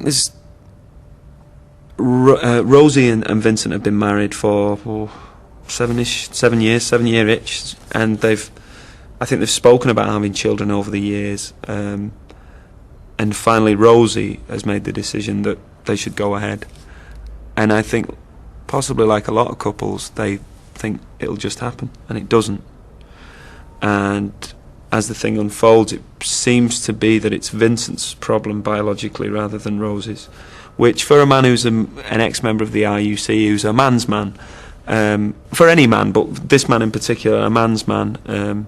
there's Rosie and Vincent have been married for 7 year itch, and I think they've spoken about having children over the years, and finally Rosie has made the decision that they should go ahead. And I think, possibly like a lot of couples, they think it'll just happen, and it doesn't. And as the thing unfolds, it seems to be that it's Vincent's problem biologically rather than Rosie's, which for a man who's an ex-member of the RUC, who's a man's man, for any man, but this man in particular, a man's man,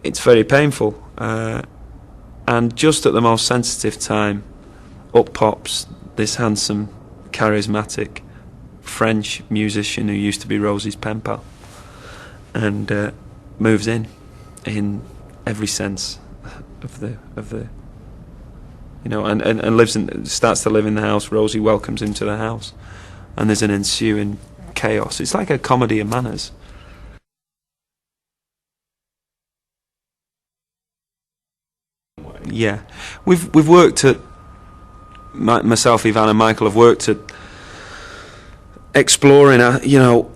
it's very painful. And just at the most sensitive time, up pops this handsome, charismatic French musician who used to be Rosie's pen pal, and moves in every sense of the you know, and starts to live in the house. Rosie welcomes him to the house, and there's an ensuing chaos. It's like a comedy of manners. Yeah, we've worked at, myself, Ivan and Michael have worked at exploring, you know,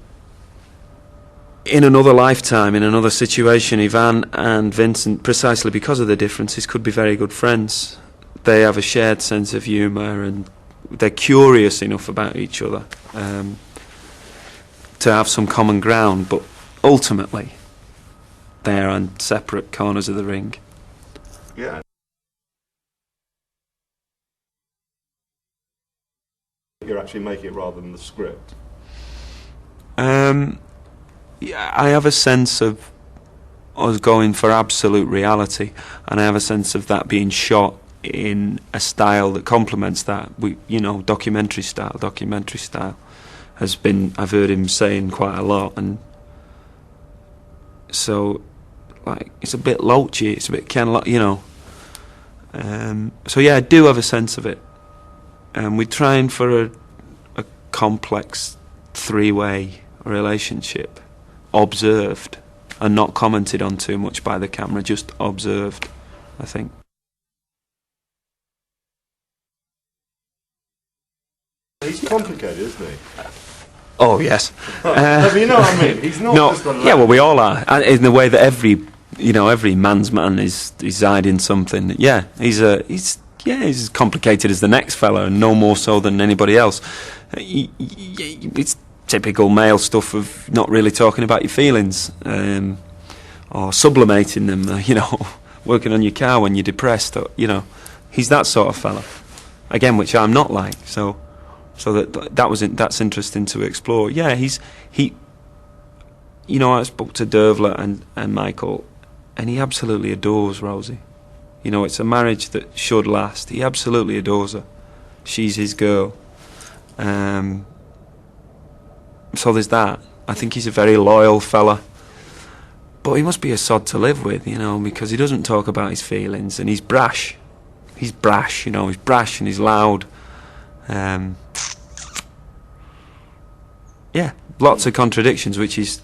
in another lifetime, in another situation, Ivan and Vincent, precisely because of the differences, could be very good friends. They have a shared sense of humour, and they're curious enough about each other to have some common ground, but ultimately they're on separate corners of the ring. Yeah. You're actually making it rather than the script. Yeah, I have a sense of us going for absolute reality, and I have a sense of that being shot in a style that complements that. You know, documentary style has been, I've heard him saying quite a lot, and so like it's a bit loachy, it's a bit kind of, you know. So yeah, I do have a sense of it, and we're trying for a complex three-way relationship, observed and not commented on too much by the camera, just observed, I think. He's complicated, isn't he? Oh yes. You know what I mean? He's not just a lad. Yeah, well, we all are, in the way that every man's man is hiding something. Yeah, he's as complicated as the next fella, and no more so than anybody else. It's typical male stuff of not really talking about your feelings, or sublimating them, you know, working on your car when you're depressed, or, you know, he's that sort of fella, again, which I'm not like, so that's interesting to explore. Yeah, he you know, I spoke to Dervla and Michael, and he absolutely adores Rosie. You know, it's a marriage that should last. He absolutely adores her. She's his girl. So there's that. I think he's a very loyal fella, but he must be a sod to live with, you know, because he doesn't talk about his feelings, and he's brash. He's brash, you know, he's brash and he's loud. Yeah, lots of contradictions, which is